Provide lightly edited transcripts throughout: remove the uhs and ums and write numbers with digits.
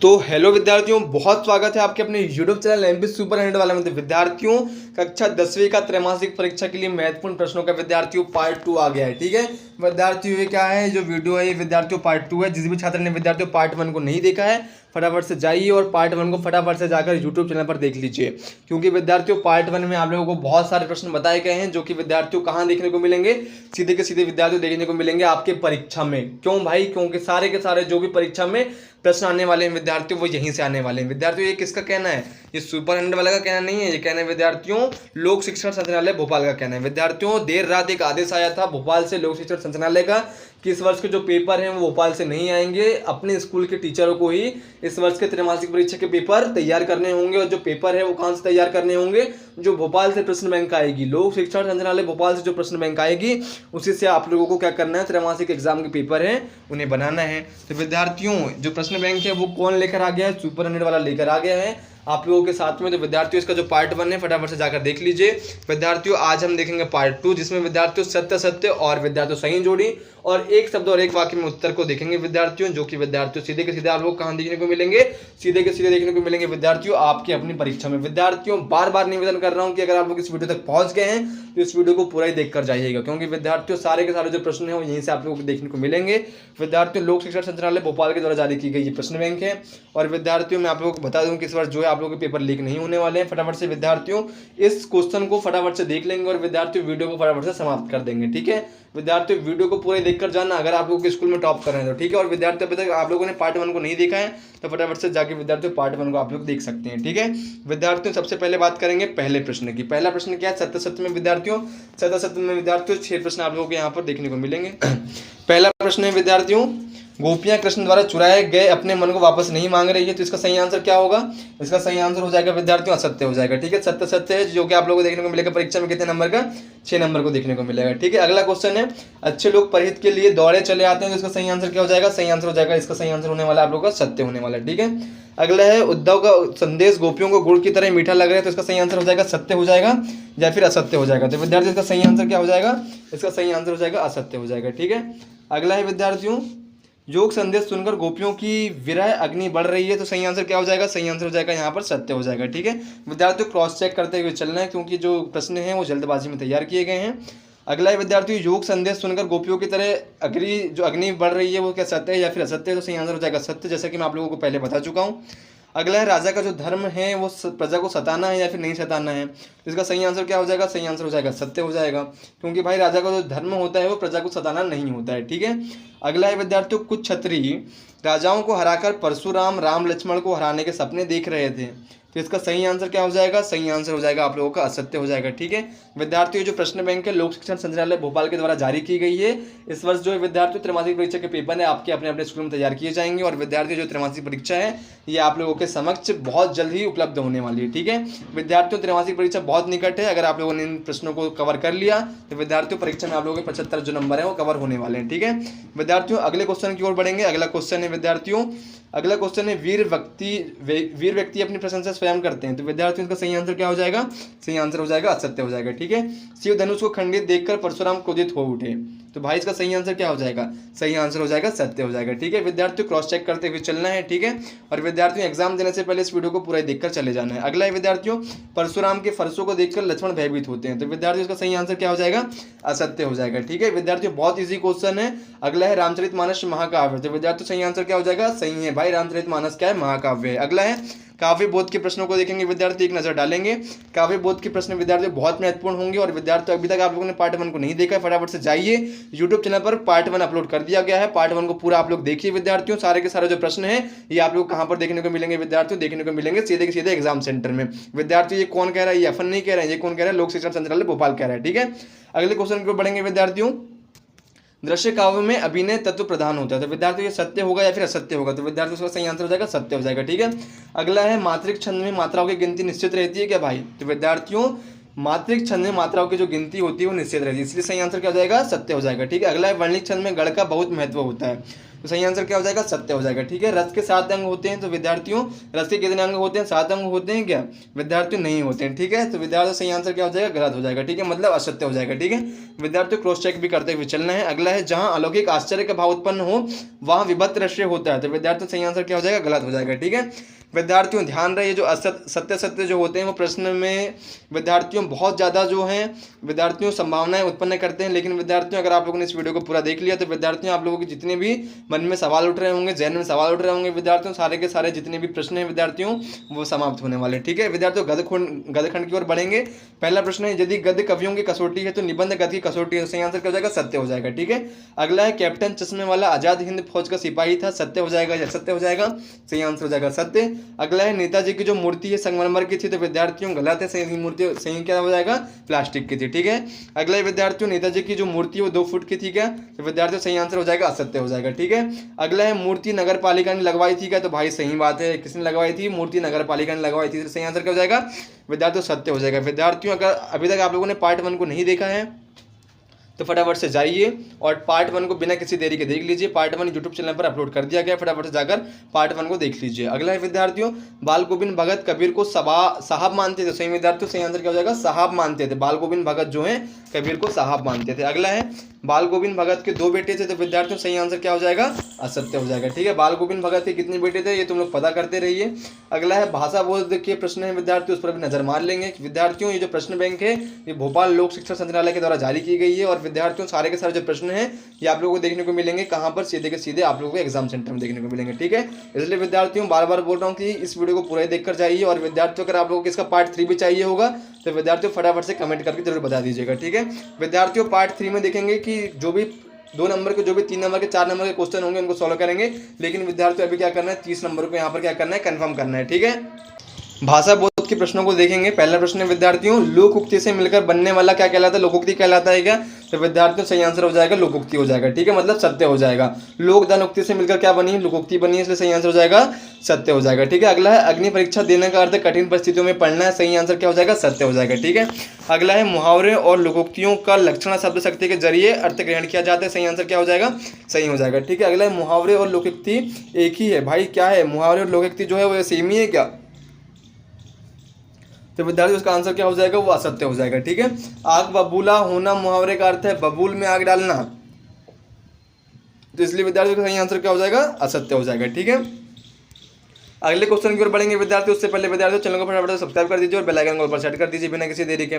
तो हेलो विद्यार्थियों, बहुत स्वागत है आपके अपने YouTube channel MP super hundred वाले में। विद्यार्थियों, कक्षा 10वीं का त्रैमासिक परीक्षा के लिए महत्वपूर्ण प्रश्नों का विद्यार्थियों पार्ट 2 आ गया है। ठीक है विद्यार्थियों, ये क्या है जो वीडियो है ये विद्यार्थियों पार्ट 2 है। जिस भी छात्र ने विद्यार्थियों पार्ट 1 को नहीं देखा है फटाफट से जाइए और पार्ट 1 को फटाफट से जाकर यूट्यूब चैनल पर देख लीजिए, क्योंकि विद्यार्थियों पार्ट 1 में आप लोगों को बहुत सारे प्रश्न बताए गए हैं जो कि विद्यार्थियों कहाँ देखने को मिलेंगे, सीधे के सीधे विद्यार्थियों देखने को मिलेंगे आपके परीक्षा में। क्यों भाई? क्योंकि सारे के सारे जो भी परीक्षा में प्रश्न आने वाले हैं विद्यार्थियों वो यहीं से आने वाले हैं। विद्यार्थियों, ये किसका कहना है? ये सुपर हंड्रेड वाला का कहना नहीं है, ये कहना है विद्यार्थियों लोक शिक्षण संचालनालय भोपाल का कहना है। विद्यार्थियों, देर रात एक आदेश आया था भोपाल से लोक शिक्षण संचालनालय का कि इस वर्ष के जो पेपर हैं वो भोपाल से नहीं आएंगे। अपने स्कूल के टीचरों को ही इस वर्ष के त्रैमासिक परीक्षा के पेपर तैयार करने होंगे, और जो पेपर है वो कहाँ से तैयार करने होंगे? जो भोपाल से प्रश्न बैंक आएगी, लोक शिक्षण संचालनालय भोपाल से जो प्रश्न बैंक आएगी उसी से आप लोगों को क्या करना है, त्रैमासिक एग्जाम के पेपर हैं उन्हें बनाना है। तो विद्यार्थियों, जो प्रश्न बैंक है वो कौन लेकर आ गया है? सुपर हंड्रेड वाला लेकर आ गया है आप लोगों के साथ में। तो विद्यार्थियों, इसका जो पार्ट 1 है फटाफट से जाकर देख लीजिए। विद्यार्थियों, आज हम देखेंगे पार्ट 2, जिसमें विद्यार्थियों सत्य सत्य और विद्यार्थियों सही जोड़ी और एक शब्द और एक वाक्य में उत्तर को देखेंगे विद्यार्थियों, जो कि विद्यार्थियों सीधे के सीधे आप लोग कहां देखने को मिलेंगे? सीधे के सीधे देखने को मिलेंगे विद्यार्थियों आपकी अपनी परीक्षा में। विद्यार्थियों, बार बार निवेदन कर रहा हूं कि अगर आप लोग इस वीडियो तक पहुंच गए हैं तो इस वीडियो को पूरा ही देखकर जाइएगा, क्योंकि विद्यार्थियों सारे के सारे जो प्रश्न है वो यहीं से आप लोगों को देखने को मिलेंगे। विद्यार्थियों, लोक शिक्षण संचालनालय भोपाल के द्वारा जारी की गई ये प्रश्न बैंक है। और विद्यार्थियों, मैं आप लोगों को बता दूं कि इस बार जो है आप लोगों के पेपर लीक नहीं होने वाले हैं। फटाफट से विद्यार्थियों इस क्वेश्चन को फटाफट से देख लेंगे और विद्यार्थियों वीडियो को फटाफट से समाप्त कर देंगे। ठीक है विद्यार्थियों, वीडियो को पूरे देखकर जाना अगर आप लोगों के स्कूल में टॉप कर रहे हैं तो। ठीक है, और विद्यार्थियों अभी तक आप लोगों ने पार्ट 1 को नहीं देखा है तो फटाफट से जाके विद्यार्थियों पार्ट 1 को आप लोग देख सकते हैं। ठीक है विद्यार्थियों, सबसे पहले बात करेंगे पहले प्रश्न की। पहला प्रश्न क्या है? सत्य सत्य में विद्यार्थियों, सत्य सत्य में विद्यार्थियों 6 प्रश्न आप लोगों को यहाँ पर देखने को मिलेंगे। पहला प्रश्न है विद्यार्थियों, गोपियां कृष्ण द्वारा चुराए गए अपने मन को वापस नहीं मांग रही है, तो इसका सही आंसर क्या होगा? इसका सही आंसर हो जाएगा विद्यार्थियों असत्य हो जाएगा। ठीक है, सत्य सत्य है जो कि आप लोगों को देखने को मिलेगा परीक्षा में कितने नंबर का? 6 नंबर को देखने को मिलेगा। ठीक है, अगला क्वेश्चन है, अच्छे लोग परहित के लिए दौड़े चले आते हैं, तो इसका सही आंसर क्या हो जाएगा? सही आंसर हो जाएगा, इसका सही आंसर होने वाला आप लोगों का सत्य होने वाला है। ठीक है, अगला है, उद्धव का संदेश गोपियों को गुड़ की तरह मीठा लग रहा है, तो इसका सही आंसर हो जाएगा सत्य हो जाएगा या फिर असत्य हो जाएगा? तो विद्यार्थी, इसका सही आंसर क्या हो जाएगा? इसका सही आंसर हो जाएगा असत्य हो जाएगा। ठीक है, अगला है विद्यार्थियों, योग संदेश सुनकर गोपियों की विरह अग्नि बढ़ रही है, तो सही आंसर क्या हो जाएगा? सही आंसर हो जाएगा यहाँ पर सत्य हो जाएगा। ठीक है विद्यार्थियों, क्रॉस चेक करते हुए चलना है क्योंकि जो प्रश्न हैं वो जल्दबाजी में तैयार किए गए हैं। अगला है विद्यार्थियों, योग संदेश सुनकर गोपियों की तरह अग्नि बढ़ रही है वो क्या सत्य है या फिर असत्य है? तो सही आंसर हो जाएगा सत्य, जैसा कि मैं आप लोगों को पहले बता चुका हूँ। अगला है, राजा का जो धर्म है वो प्रजा को सताना है या फिर नहीं सताना है, तो इसका सही आंसर क्या हो जाएगा? सही आंसर हो जाएगा सत्य हो जाएगा, क्योंकि भाई राजा का जो धर्म होता है वो प्रजा को सताना नहीं होता है। ठीक है, अगला है विद्यार्थियों, कुछ क्षत्रिय राजाओं को हराकर परशुराम राम लक्ष्मण को हराने के सपने देख रहे थे, तो इसका सही आंसर क्या हो जाएगा? सही आंसर हो जाएगा आप लोगों का असत्य हो जाएगा। ठीक है विद्यार्थियों, जो प्रश्न बैंक है लोक शिक्षण संचालनालय भोपाल के द्वारा जारी की गई है, इस वर्ष जो है विद्यार्थियों त्रैमासिक परीक्षा के पेपर है आपके अपने अपने स्कूल में तैयार किए जाएंगे। और विद्यार्थियों, जो त्रैमासिक परीक्षा है ये आप लोगों के समक्ष बहुत जल्द ही उपलब्ध होने वाली है। ठीक है विद्यार्थियों, त्रैमासिक परीक्षा बहुत निकट है, अगर आप लोगों ने इन प्रश्नों को कवर कर लिया तो विद्यार्थियों परीक्षा में आप लोगों के 75 जो नंबर है वो कवर होने वाले हैं। ठीक है विद्यार्थियों, अगले क्वेश्चन की ओर बढ़ेंगे। अगला क्वेश्चन है विद्यार्थियों, अगला क्वेश्चन है, वीर व्यक्ति अपनी प्रशंसा स्वयं करते हैं, तो विद्यार्थियों इसका सही आंसर क्या हो जाएगा? सही आंसर हो जाएगा असत्य हो जाएगा। ठीक है, शिव धनुष को खंडित देखकर परशुराम क्रोधित हो उठे, तो भाई इसका सही आंसर क्या हो जाएगा? सही आंसर हो जाएगा सत्य हो जाएगा। ठीक है विद्यार्थियों, क्रॉस चेक करते हुए चलना है। ठीक है, और विद्यार्थियों एग्जाम देने से पहले इस वीडियो को पूरा देखकर चले जाना है। अगला है विद्यार्थियों, परशुराम के फरसों को देखकर लक्ष्मण भयभीत होते हैं, तो विद्यार्थियों इसका सही आंसर क्या हो जाएगा? असत्य हो जाएगा। ठीक है विद्यार्थियों, बहुत ईजी क्वेश्चन है। अगला है, रामचरितमानस महाकाव्य, तो विद्यार्थियों सही आंसर क्या हो जाएगा? सही है भाई, रामचरितमानस क्या है? महाकाव्य है। अगला है, काव्य बोध के प्रश्नों को देखेंगे विद्यार्थी, एक नजर डालेंगे। काव्य बोध के प्रश्न विद्यार्थी बहुत महत्वपूर्ण होंगे। और विद्यार्थी, अभी तक आप लोगों ने पार्ट 1 को नहीं देखा है फटाफट से जाइए, यूट्यूब चैनल पर पार्ट 1 अपलोड कर दिया गया है, पार्ट 1 को पूरा आप लोग देखिए विद्यार्थियों। सारे के सारे जो प्रश्न है ये आप लोग कहां पर देखने को मिलेंगे विद्यार्थियों? देखने को मिलेंगे सीधे के सीधे एग्जाम सेंटर में। विद्यार्थी, ये कौन कह रहा है? ये अपन नहीं कह रहा है, ये कौन कह रहा है? लोक शिक्षण संचालनालय भोपाल कह रहा है। ठीक है, अगले क्वेश्चन को बढ़ेंगे विद्यार्थियों, दृश्य काव्य में अभिनय तत्व प्रधान होता है, तो विद्यार्थियों ये सत्य होगा या फिर असत्य होगा? तो विद्यार्थियों उसका सही आंसर हो जाएगा सत्य हो जाएगा। ठीक है, अगला है, मात्रिक छंद में मात्राओं की गिनती निश्चित रहती है क्या भाई? तो विद्यार्थियों, मात्रिक छंद में मात्राओं की जो गिनती होती है वो निश्चित रहती है, इसलिए सही आंसर क्या हो जाएगा? सत्य हो जाएगा। ठीक है, अगला है, वर्णिक छंद में गढ़ का बहुत महत्व होता है, तो सही आंसर क्या हो जाएगा, सत्य हो जाएगा। ठीक है, रस के 7 अंग होते हैं, तो विद्यार्थियों रस के कितने अंग होते हैं, 7 अंग होते हैं क्या विद्यार्थियों, नहीं होते हैं। ठीक है, तो विद्यार्थियों सही आंसर क्या हो जाएगा, गलत हो जाएगा। ठीक है, मतलब असत्य हो जाएगा। ठीक है, विद्यार्थियों क्रॉस चेक भी करते हुए चलना है। अगला है, जहां अलौकिक आश्चर्य का भाव उत्पन्न हो वहां विभक्त रश्य होता है, तो विद्यार्थियों सही आंसर क्या हो जाएगा, गलत हो जाएगा। ठीक है, विद्यार्थियों ध्यान रहे, जो सत्य सत्य जो होते हैं वो प्रश्न में विद्यार्थियों बहुत ज़्यादा जो हैं विद्यार्थियों संभावनाएं उत्पन्न करते हैं। लेकिन विद्यार्थियों अगर आप लोगों ने इस वीडियो को पूरा देख लिया तो विद्यार्थियों आप लोगों के जितने भी मन में सवाल उठ रहे होंगे, जहन में सवाल उठ रहे होंगे विद्यार्थियों, सारे के सारे जितने भी प्रश्न हैं विद्यार्थियों वो समाप्त होने वाले। ठीक है विद्यार्थियों, गद्यखंड की ओर बढ़ेंगे। पहला प्रश्न है, यदि गद्य कवियों की कसौटी है तो निबंध गद्य की कसौटी है, सही आंसर क्या हो जाएगा, सत्य हो जाएगा। ठीक है, अगला है, कैप्टन चश्मे वाला आजाद हिंद फौज का सिपाही था, सत्य हो जाएगा या सत्य हो जाएगा, सही आंसर हो जाएगा सत्य। अगला है, नेताजी की जो मूर्ति है संगमरमर की थी, तो विद्यार्थियों गलत है, सही मूर्ति सही क्या हो जाएगा, प्लास्टिक की थी। ठीक है, अगला है, विद्यार्थियों नेताजी की जो मूर्ति है वो 2 फुट की थी क्या, तो विद्यार्थियों सही आंसर हो जाएगा, असत्य हो जाएगा। ठीक है, अगला है, मूर्ति नगर पालिका ने लगवाई थी क्या, तो भाई सही बात है, किसने लगवाई थी, मूर्ति नगर पालिका ने लगवाई थी, तो सही आंसर क्या हो जाएगा, विद्यार्थियों सत्य हो जाएगा। विद्यार्थियों अगर अभी तक आप लोगों ने पार्ट 1 को नहीं देखा है तो फटाफट से जाइए और पार्ट 1 को बिना किसी देरी के देख लीजिए। पार्ट 1 यूट्यूब चैनल पर अपलोड कर दिया गया, फटाफट से जाकर पार्ट 1 को देख लीजिए। अगला है विद्यार्थियों, बाल गोविंद भगत कबीर को साहब मानते थे, सही विद्यार्थियों सही आंसर क्या हो जाएगा, साहब मानते थे। बाल गोविंद भगत जो है कबीर को साहब मानते थे। अगला है, बाल गोविंद भगत के 2 बेटे थे, तो विद्यार्थियों सही आंसर क्या हो जाएगा, असत्य हो जाएगा। ठीक है, बाल गोविंद भगत के कितने बेटे थे ये तुम लोग पता करते रहिए। अगला है, भाषा बोध के प्रश्न है विद्यार्थियों, उस पर भी नजर मार लेंगे। विद्यार्थियों ये जो प्रश्न बैंक है ये भोपाल लोक शिक्षण संचालय के द्वारा जारी की गई है और विद्यार्थियों सारे के सारे जो प्रश्न हैं ये आप लोगों को देखने को मिलेंगे कहाँ पर, सीधे के सीधे आप लोगों को एग्जाम सेंटर में देखने को मिलेंगे। ठीक है, इसलिए विद्यार्थियों बार बार बोल रहा हूँ कि इस वीडियो को पूरा देखकर जाइए। और विद्यार्थियों अगर आप लोगों को इसका पार्ट 3 भी चाहिए होगा तो विद्यार्थियों फटाफट से कमेंट करके जरूर बता दीजिएगा। ठीक है, विद्यार्थियों पार्ट 3 में देखेंगे कि जो भी 2 नंबर के, जो भी 3 नंबर के, 4 नंबर के क्वेश्चन होंगे उनको सॉल्व करेंगे। लेकिन विद्यार्थियों अभी क्या करना है, 30 नंबर को यहाँ पर क्या करना है, कंफर्म करना है। ठीक है, भाषा बोध के प्रश्नों को देखेंगे। पहला प्रश्न है विद्यार्थियों, लोकोक्ति से मिलकर बनने वाला क्या कहलाता है, लोकोक्ति कहलाता है क्या, तो विद्यार्थियों सही आंसर हो जाएगा लोकोक्ति हो जाएगा। ठीक है, मतलब सत्य हो जाएगा। लोक धन उक्ति से मिलकर क्या बनी, लोकोक्ति बनी है, इसलिए सही आंसर हो जाएगा सत्य हो जाएगा। ठीक है, अगला है, अग्नि परीक्षा देने का अर्थ कठिन परिस्थितियों में पढ़ना है, सही आंसर क्या हो जाएगा, सत्य हो जाएगा। ठीक है, अगला है, मुहावरे और लोकोक्तियों का लक्षण शब्द शक्ति के जरिए अर्थ ग्रहण किया जाता है, सही आंसर क्या हो जाएगा, सही हो जाएगा। ठीक है, अगला है, मुहावरे और लोकोक्ति एक ही है, भाई क्या है, मुहावरे और लोकोक्ति जो है वो सेम ही है क्या, तो विद्यार्थी उसका आंसर क्या हो जाएगा, वो असत्य हो जाएगा। ठीक है, आग बबूला होना मुहावरे का अर्थ है बबूल में आग डालना, तो इसलिए विद्यार्थी का सही आंसर क्या हो जाएगा, असत्य हो जाएगा। ठीक है, अगले क्वेश्चन की ओर बढ़ेंगे विद्यार्थी। उससे पहले विद्यार्थियों चैनल को फटाफट सब्सक्राइब कर दीजिए और बेल आइकन को ऊपर सेट कर दीजिए बिना किसी देरी के।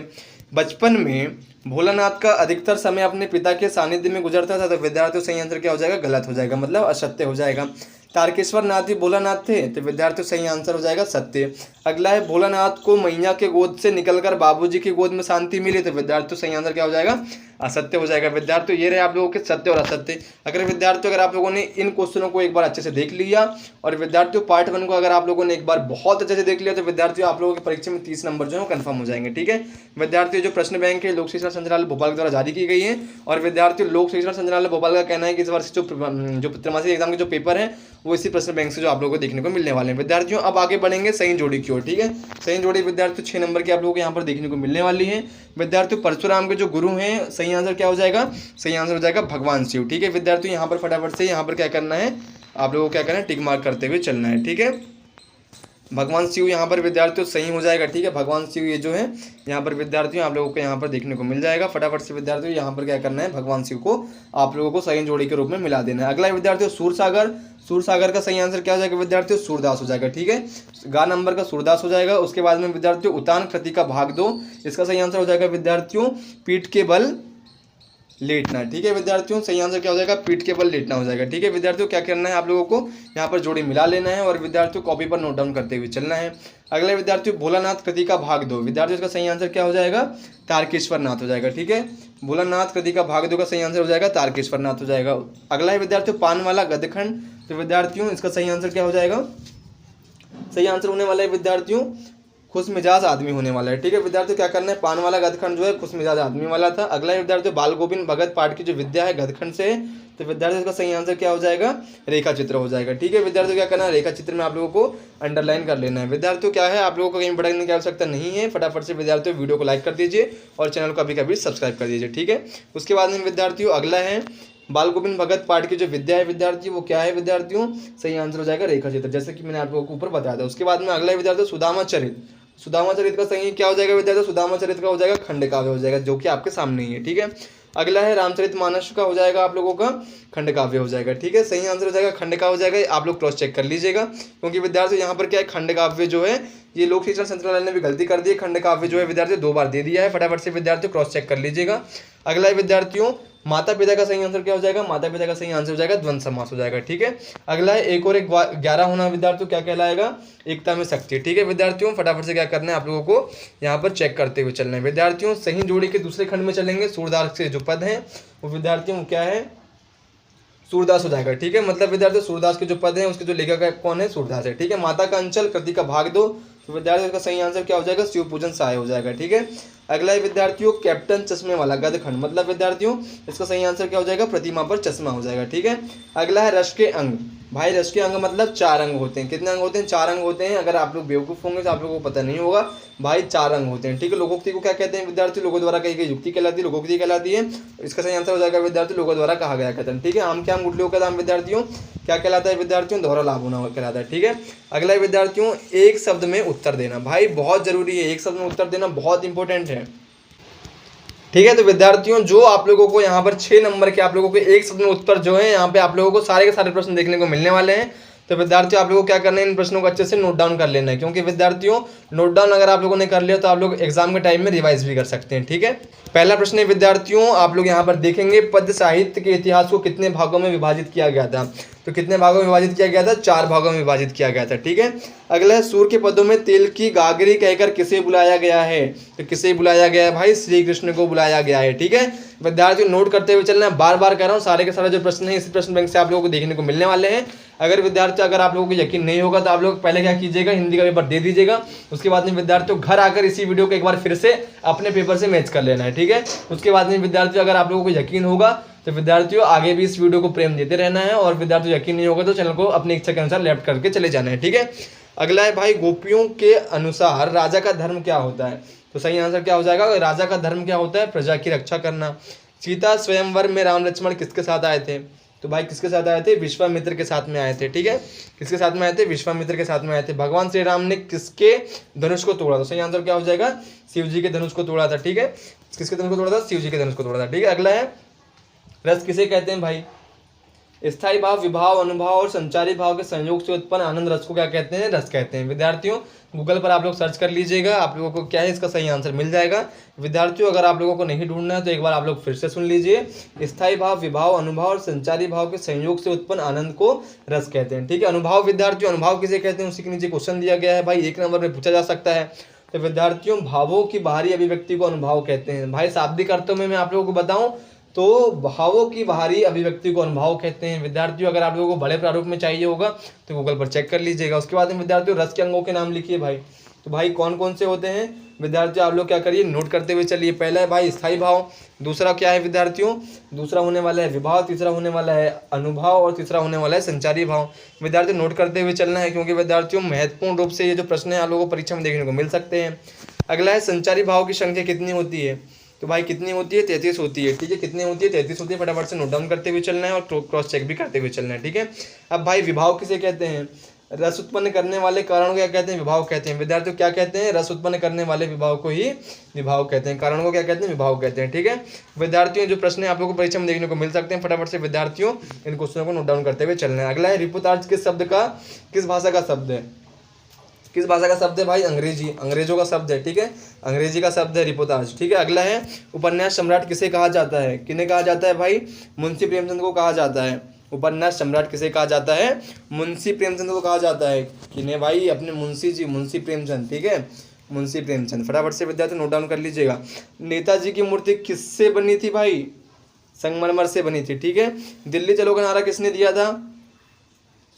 बचपन में भोलानाथ का अधिकतर समय अपने पिता के सानिध्य में गुजरता था, तो विद्यार्थियों सही आंसर क्या हो जाएगा, गलत हो जाएगा, मतलब असत्य हो जाएगा। तारकेश्वर नाथ ही भोलानाथ थे, तो विद्यार्थियों सही आंसर हो जाएगा सत्य। अगला है, भोलानाथ को मैया के गोद से निकलकर बाबूजी की गोद में शांति मिली, तो विद्यार्थियों सही आंसर क्या हो जाएगा, असत्य हो जाएगा। विद्यार्थियों ये रहे आप लोगों के सत्य और असत्य। अगर आप लोगों ने इन क्वेश्चनों को एक बार अच्छे से देख लिया और विद्यार्थियों पार्ट 1 को अगर आप लोगों ने एक बार बहुत अच्छे से देख लिया तो विद्यार्थियों आप लोगों की परीक्षा में 30 नंबर जो है कंफर्म हो जाएंगे। ठीक है, विद्यार्थियों जो प्रश्न बैंक है लोक शिक्षण संचालय भोपाल के द्वारा जारी की गई है और विद्यार्थियों लोक शिक्षण संचालय भोपाल का कहना है कि इस वर्ष जो त्रैमासिक एग्जाम के जो पेपर है वो इसी प्रश्न बैंक से जो आप लोगों को देखने को मिलने वाले हैं। विद्यार्थियों अब आगे बढ़ेंगे सही जोड़ी की ओर। ठीक है, सही जोड़ी विद्यार्थियों 6 नंबर की आप लोगों को यहाँ पर देखने को मिलने वाली है। विद्यार्थियों परशुराम के जो गुरु हैं, सही आंसर क्या हो जाएगा, सही आंसर हो जाएगा भगवान शिव। ठीक है, विद्यार्थियों यहाँ पर फटाफट से यहाँ पर क्या करना है, आप लोगों को क्या करना है, टिक मार्क करते हुए चलना है। ठीक है, भगवान शिव यहाँ पर विद्यार्थियों सही हो जाएगा। ठीक है, भगवान शिव ये जो है यहाँ पर विद्यार्थियों आप लोगों को यहाँ पर देखने को मिल जाएगा। फटाफट से विद्यार्थियों यहाँ पर क्या करना है, भगवान शिव को आप लोगों को सही जोड़ी के रूप में मिला देना है। अगला विद्यार्थियों सूरसागर का सही आंसर क्या हो जाएगा विद्यार्थियों, सूरदास हो जाएगा। ठीक है, गा नंबर का सूरदास हो जाएगा। उसके बाद में विद्यार्थियों उतान कृति का भाग 2, इसका सही आंसर हो जाएगा विद्यार्थियों पीठ के बल लेटना। ठीक है विद्यार्थियों, सही आंसर क्या हो जाएगा, पीठ के बल लेटना हो जाएगा। ठीक है विद्यार्थियों, क्या करना है आप लोगों को यहाँ पर जोड़ी मिला लेना है और विद्यार्थियों कॉपी पर नोट डाउन करते हुए चलना है। अगले विद्यार्थियों भोलानाथ कृति का भाग 2, विद्यार्थियों का सही आंसर क्या हो जाएगा, तारकेश्वर नाथ हो जाएगा। ठीक है, भोलानाथ कृति का भाग 2 का सही आंसर हो जाएगा तारकेश्वर नाथ हो जाएगा। अगला है विद्यार्थियों पान वाला गदखंड, तो विद्यार्थियों इसका सही आंसर क्या हो जाएगा, सही आंसर होने वाला है विद्यार्थियों खुश मिजाज आदमी होने वाला है। ठीक है विद्यार्थियों, क्या करना है, पान वाला गदखंड जो है खुश मिजाज आदमी वाला था। अगला है विद्यार्थियों बाल गोविंद भगत पाठ की जो विद्या है गदखंड से, तो विद्यार्थियों का सही आंसर क्या हो जाएगा, रेखा चित्र हो जाएगा। ठीक है विद्यार्थियों, क्या करना है, रेखा चित्र में आप लोगों को अंडरलाइन कर लेना है। विद्यार्थियों क्या है, आप लोगों को कहीं भटकने की आवश्यकता नहीं है। फटाफट से विद्यार्थियों वीडियो को लाइक कर दीजिए और चैनल को अभी कभी सब्सक्राइब कर दीजिए। ठीक है, उसके बाद में विद्यार्थियों अगला है बाल गोविंद भगत पाठ की जो विद्या है विद्यार्थी वो क्या है विद्यार्थियों, सही आंसर हो जाएगा रेखा चित्र, जैसे कि मैंने आप लोगों को ऊपर बताया था। उसके बाद में अगला विद्यार्थी सुदामा चरित, सुदामा चरित का सही क्या हो जाएगा विद्यार्थी, सुदामा चरित का हो जाएगा खंड काव्य हो जाएगा, जो कि आपके सामने ही है, ठीक है। अगला है रामचरितमानस का हो जाएगा आप लोगों का खंड काव्य हो जाएगा, ठीक है, सही आंसर हो जाएगा खंड काव्य हो जाएगा। आप लोग क्रॉस चेक कर लीजिएगा, क्योंकि विद्यार्थी यहाँ पर क्या है, खंड काव्य जो है ये लोक शिक्षण संचालनालय ने भी गलती कर दी है, खंड काव्य जो है विद्यार्थी 2 बार दे दिया है, फटाफट से विद्यार्थियों क्रॉस चेक कर लीजिएगा। अगला है विद्यार्थियों माता पिता का सही आंसर क्या हो जाएगा, माता पिता का सही आंसर हो जाएगा द्वंद्व समास हो जाएगा, ठीक है। अगला है एक और एक 11 होना विद्यार्थियों क्या कहलाएगा, एकता में शक्ति, ठीक है विद्यार्थियों। फटाफट से क्या करना है आप लोगों को यहाँ पर चेक करते हुए चलना है विद्यार्थियों। सही जोड़ी के दूसरे खंड में चलेंगे, सूरदास के जो पद हैं वो विद्यार्थियों क्या है, सूरदास हो जाएगा, ठीक है। मतलब विद्यार्थियों सूरदास के जो पद हैं उसके जो लेखक कौन है, सूरदास है, ठीक है। माता का अंचल, कृति का भाग 2, तो विद्यार्थियों का सही आंसर क्या हो जाएगा, शिव पूजन सहाय हो जाएगा, ठीक है। अगला है विद्यार्थियों कैप्टन चश्मे वाला गद खंड, मतलब विद्यार्थियों इसका सही आंसर क्या हो जाएगा, प्रतिमा पर चश्मा हो जाएगा, ठीक है। अगला है रस के अंग, भाई रस के अंग मतलब 4 अंग होते हैं, कितने अंग होते हैं, 4 अंग होते हैं। अगर आप लोग बेवकूफ़ होंगे तो आप लोगों को पता नहीं होगा, भाई 4 अंग होते हैं, ठीक है। लोकोक्ति को क्या कहते हैं विद्यार्थी, लोगों द्वारा कही गई युक्ति कहलाती है, लोकोक्ति कहलाती है। इसका सही आंसर हो जाएगा विद्यार्थी लोगों द्वारा कहा गया कथन, ठीक है। आम के आम गुटलियों का दाम विद्यार्थियों क्या कहलाता है विद्यार्थियों, दोहरा लाभ होना कहलाता है, ठीक है। अगला है विद्यार्थियों एक शब्द में उत्तर देना, भाई बहुत जरूरी है, एक शब्द में उत्तर देना बहुत इंपॉर्टेंट है, ठीक है। तो विद्यार्थियों जो आप लोगों को यहाँ पर 6 नंबर के आप लोगों के एक शब्द में उत्तर जो है यहाँ पे आप लोगों को सारे के सारे प्रश्न देखने को मिलने वाले हैं। तो विद्यार्थियों आप लोगों को क्या करना है, इन प्रश्नों को अच्छे से नोट डाउन कर लेना है, क्योंकि विद्यार्थियों नोट डाउन अगर आप लोगों ने कर लिया तो आप लोग एग्जाम के टाइम में रिवाइज भी कर सकते हैं, ठीक है। पहला प्रश्न है विद्यार्थियों आप लोग यहाँ पर देखेंगे पद्य साहित्य के इतिहास को कितने भागों में विभाजित किया गया था, तो कितने भागों में विभाजित किया गया था, 4 भागों में विभाजित किया गया था, ठीक है। अगला है सूर्य के पदों में तेल की गागरी कहकर किसे बुलाया गया है, तो किसे बुलाया गया है भाई, श्री कृष्ण को बुलाया गया है, ठीक है। विद्यार्थियों नोट करते हुए चलना है, बार बार कह रहा हूँ, सारे के सारे जो प्रश्न है इसी प्रश्न बैंक से आप लोगों को देखने को मिलने वाले हैं। अगर विद्यार्थी अगर आप लोगों को यकीन नहीं होगा तो आप लोग पहले क्या कीजिएगा, हिंदी का पेपर दे दीजिएगा, उसके बाद में विद्यार्थियों घर आकर इसी वीडियो को एक बार फिर से अपने पेपर से मैच कर लेना है, ठीक है। उसके बाद में विद्यार्थियों अगर आप लोगों को यकीन होगा तो विद्यार्थियों आगे भी इस वीडियो को प्रेम देते रहना है, और विद्यार्थियों यकीन नहीं होगा तो चैनल को अपनी इच्छा के अनुसार लेफ्ट करके चले जाना है, ठीक है। अगला है भाई गोपियों के अनुसार राजा का धर्म क्या होता है, तो सही आंसर क्या हो जाएगा, राजा का धर्म क्या होता है, प्रजा की रक्षा करना। सीता स्वयंवर में राम लक्ष्मण किसके साथ आए थे, तो भाई किसके साथ आए थे, विश्वामित्र के साथ में आए थे, ठीक है। किसके साथ में आए थे, विश्वामित्र के साथ में आए थे। भगवान श्री राम ने किसके धनुष को तोड़ा, तो सही आंसर क्या हो जाएगा, शिव जी के धनुष को तोड़ा था, ठीक है। किसके धनुष को तोड़ा था, शिव जी के धनुष को तोड़ा था, ठीक है। अगला है रस किसे कहते हैं भाई, स्थायी भाव, विभाव, अनुभाव और संचारी भाव के संयोग से उत्पन्न आनंद रस को क्या कहते हैं, रस कहते हैं। विद्यार्थियों गूगल पर आप लोग सर्च कर लीजिएगा, आप लोगों को क्या है इसका सही आंसर मिल जाएगा। विद्यार्थियों अगर आप लोगों को नहीं ढूंढना है तो एक बार आप लोग फिर से सुन लीजिए, स्थायी भाव, विभाव, अनुभाव और संचारी भाव के संयोग से उत्पन्न आनंद को रस कहते हैं, ठीक है। अनुभाव विद्यार्थियों अनुभाव किसे कहते हैं, उसी के नीचे क्वेश्चन दिया गया है भाई, 1 नंबर में पूछा जा सकता है। तो विद्यार्थियों भावों की बाहरी अभिव्यक्ति को अनुभाव कहते हैं। भाई शाब्दिक अर्थों में मैं आप लोगों को बताऊं तो भावों की बाहरी अभिव्यक्ति को अनुभाव कहते हैं। विद्यार्थियों अगर आप लोगों को बड़े प्रारूप में चाहिए होगा तो गूगल पर चेक कर लीजिएगा। उसके बाद में विद्यार्थियों रस के अंगों के नाम लिखिए भाई, तो भाई कौन कौन से होते हैं विद्यार्थियों आप लोग क्या करिए, नोट करते हुए चलिए। पहला है भाई स्थायी भाव, दूसरा क्या है विद्यार्थियों, दूसरा होने वाला है विभाव, तीसरा होने वाला है अनुभाव और तीसरा होने वाला है संचारी भाव। विद्यार्थियों नोट करते हुए चलना है, क्योंकि विद्यार्थियों महत्वपूर्ण रूप से ये जो प्रश्न है आप लोगों को परीक्षा में देखने को मिल सकते हैं। अगला है संचारी भाव की संख्या कितनी होती है, तो भाई कितनी होती है, 33 होती है, ठीक है। कितनी होती है, 33 होती है। फटाफट से नोट डाउन करते हुए चलना है और क्रॉस चेक भी करते हुए चलना है, ठीक है। अब भाई विभाव किसे कहते हैं, रस उत्पन्न करने वाले कारण को क्या कहते हैं, विभाव कहते हैं। विद्यार्थियों क्या कहते हैं, रस उत्पन्न करने वाले विभाव को ही विभाव कहते हैं, कारण को क्या कहते हैं, विभाव कहते हैं, ठीक है। विद्यार्थियों जो प्रश्न आप लोगों को परीक्षा में देखने को मिल सकते हैं, फटाफट से विद्यार्थियों इन क्वेश्चनों को नोट डाउन करते हुए चलना है। अगला है रिपोर्टाज किस शब्द का, किस भाषा का शब्द है, किस भाषा का शब्द है भाई, अंग्रेजी, अंग्रेजों का शब्द है, ठीक है। अंग्रेजी का शब्द है रिपोर्टाज, ठीक है। अगला है उपन्यास सम्राट किसे कहा जाता है, किन्हें कहा जाता है भाई, मुंशी प्रेमचंद को कहा जाता है। उपन्यास सम्राट किसे कहा जाता है, मुंशी प्रेमचंद को कहा जाता है। किन्हें भाई, अपने मुंशी जी, मुंशी प्रेमचंद, ठीक है, मुंशी प्रेमचंद। फटाफट से विद्यार्थी नोट डाउन कर लीजिएगा। नेताजी की मूर्ति किससे बनी थी भाई, संगमरमर से बनी थी, ठीक है। दिल्ली चलो का नारा किसने दिया था,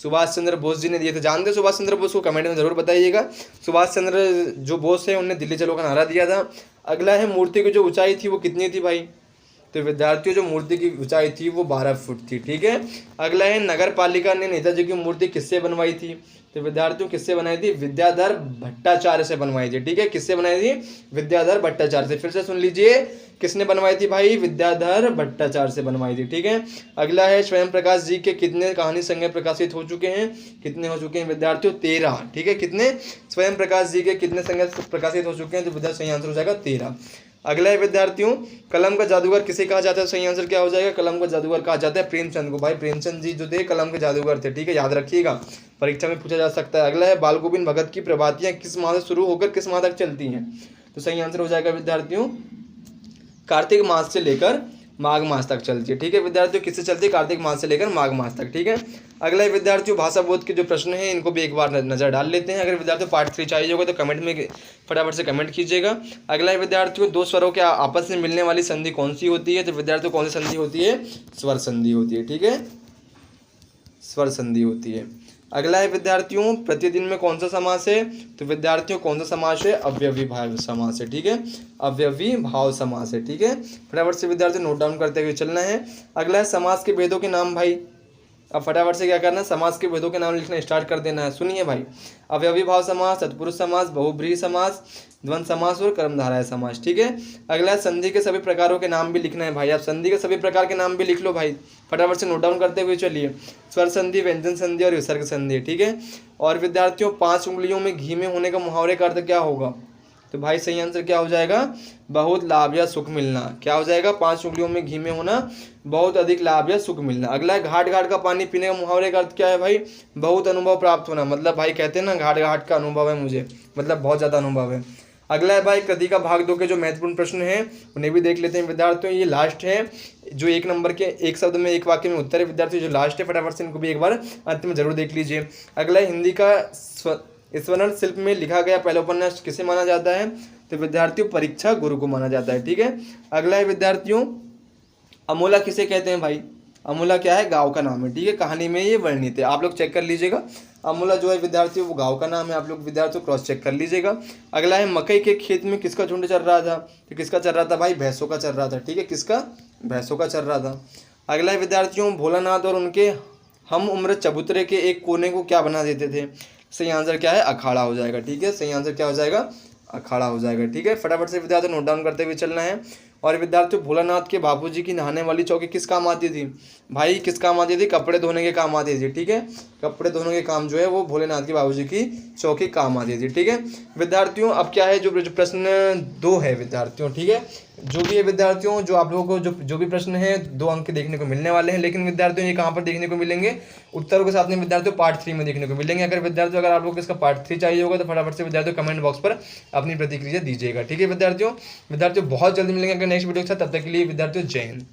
सुभाष चंद्र बोस जी ने दिए थे। जानते सुभाष चंद्र बोस को, कमेंट में जरूर बताइएगा। सुभाष चंद्र जो बोस है उन्होंने दिल्ली चलो का नारा दिया था। अगला है मूर्ति की जो ऊंचाई थी वो कितनी थी भाई, तो विद्यार्थियों जो मूर्ति की ऊंचाई थी वो 12 फुट थी, ठीक है। अगला है नगर पालिका ने नेताजी की मूर्ति किससे बनवाई थी, तो विद्यार्थियों किससे बनाई थी, विद्याधर भट्टाचार्य से बनवाई थी, ठीक है। किससे बनाई थी, विद्याधर भट्टाचार्य से। फिर से सुन लीजिए, किसने बनवाई थी भाई? विद्याधर भट्टाचार्य से बनवाई थी। ठीक है, अगला है स्वयं प्रकाश जी के कितने कहानी संग्रह प्रकाशित हो चुके हैं? कितने हो चुके हैं विद्यार्थियों? 13। ठीक है, कितने? स्वयं प्रकाश जी के कितने संग्रह प्रकाशित हो चुके हैं? तो विद्यार्थी सही आंसर हो जाएगा 13। अगला है विद्यार्थियों, कलम का जादूगर किसे कहा जाता है? सही आंसर क्या हो जाएगा? कलम का जादूगर कहा जाता है प्रेमचंद को। भाई प्रेमचंद जी जो थे कलम के जादूगर थे। ठीक है, याद रखिएगा, परीक्षा में पूछा जा सकता है। अगला है बाल गोविंद भगत की प्रभातियां किस माह से शुरू होकर किस माह तक चलती हैं? तो सही आंसर हो जाएगा विद्यार्थियों कार्तिक मास से लेकर माघ मास तक चलती है। ठीक है विद्यार्थियों, किससे चलती है? कार्तिक मास से लेकर माघ मास तक। ठीक है, अगला है विद्यार्थियों भाषा बोध के जो प्रश्न हैं इनको भी एक बार नजर डाल लेते हैं। अगर विद्यार्थियों पार्ट 3 चाहिए होगा तो कमेंट में फटाफट से कमेंट कीजिएगा। अगला है विद्यार्थियों दो स्वरों के आपस में मिलने वाली संधि कौन सी होती है? तो विद्यार्थियों कौन सी संधि होती है? स्वर संधि होती है। ठीक है, स्वर संधि होती है। अगला है विद्यार्थियों प्रतिदिन में कौन सा समास है? तो विद्यार्थियों कौन सा समास है? अवयवी भाव समास है। ठीक है, अवयवी भाव समास है। ठीक है, फटाफट से विद्यार्थी नोट डाउन करते हुए चलना है। अगला है समास के भेदों के नाम। भाई अब फटाफट से क्या करना है? समास के भेदों के नाम लिखना स्टार्ट कर देना है। सुनिए भाई, अवयवी भाव समास, तत्पुरुष समास, बहुब्रीहि समास, द्वंद्व समास और कर्मधारय समास। ठीक है, अगला है संधि के सभी प्रकारों के नाम भी लिखना है। भाई आप संधि के सभी प्रकार के नाम भी लिख लो भाई, फटाफट से नोट डाउन करते हुए चलिए। स्वर संधि, व्यंजन संधि और विसर्ग संधि। ठीक है, और विद्यार्थियों 5 उंगलियों में घी में होने का मुहावरे का अर्थ क्या होगा? तो भाई सही आंसर क्या हो जाएगा? बहुत लाभ या सुख मिलना। क्या हो जाएगा? 5 उंगलियों में घी में होना, बहुत अधिक लाभ या सुख मिलना। अगला है घाट घाट का पानी पीने का मुहावरे का अर्थ क्या है भाई? बहुत अनुभव प्राप्त होना। मतलब भाई कहते हैं ना घाट घाट का अनुभव है मुझे, मतलब बहुत ज़्यादा अनुभव है। अगला है भाई कृति का भाग 2 के जो महत्वपूर्ण प्रश्न हैं उन्हें भी देख लेते हैं विद्यार्थियों। ये लास्ट है जो 1 नंबर के एक शब्द में एक वाक्य में उत्तर है विद्यार्थियों, जो लास्ट है फटाफट से इनको भी एक बार अंत में जरूर देख लीजिए। अगला है हिंदी का स्वर्ण शिल्प में लिखा गया पहला उपन्यास किसे माना जाता है? तो विद्यार्थियों परीक्षा गुरु को माना जाता है। ठीक है, अगला है विद्यार्थियों अमोला किसे कहते हैं? भाई अमोला क्या है? गांव का नाम है। ठीक है, कहानी में ये वर्णित है, आप लोग चेक कर लीजिएगा। अमोला जो है विद्यार्थियों वो गांव का नाम है, आप लोग विद्यार्थियों क्रॉस चेक कर लीजिएगा। अगला है मकई के खेत में किसका झुंड चल रहा था? तो किसका चल रहा था भाई? भैंसों का चल रहा था। ठीक है, किसका? भैंसों का चल रहा था। अगला है विद्यार्थियों भोलानाथ और उनके हम उम्र चबूतरे के एक कोने को क्या बना देते थे? सही आंसर क्या है? अखाड़ा हो जाएगा। ठीक है, सही आंसर क्या हो जाएगा? अखाड़ा हो जाएगा। ठीक है, फटाफट से विद्यार्थी नोट डाउन करते हुए चलना है। और विद्यार्थियों भोलानाथ के बापूजी की नहाने वाली चौकी किस काम आती थी? भाई किस काम आती थी? कपड़े धोने के काम आती थी। ठीक है, कपड़े धोने के काम जो है वो भोलेनाथ के बाबूजी की चौकी काम आती थी। ठीक है विद्यार्थियों, अब क्या है जो प्रश्न 2 है विद्यार्थियों। ठीक है, जो भी है विद्यार्थियों, जो आप लोगों को जो भी प्रश्न है 2 अंक देखने को मिलने वाले हैं। लेकिन विद्यार्थियों ये कहाँ पर देखने को मिलेंगे? उत्तरों के साथ में विद्यार्थियों पार्ट 3 में देखने को मिलेंगे। अगर विद्यार्थियों अगर आप लोगों को इसका पार्ट 3 चाहिए होगा तो फटाफट से विद्यार्थियों कमेंट बॉक्स पर अपनी प्रतिक्रिया दीजिएगा। ठीक है विद्यार्थियों, बहुत जल्दी मिलेंगे अगर नेक्स्ट वीडियो के साथ। तब तक के लिए विद्यार्थियों जय हिंद।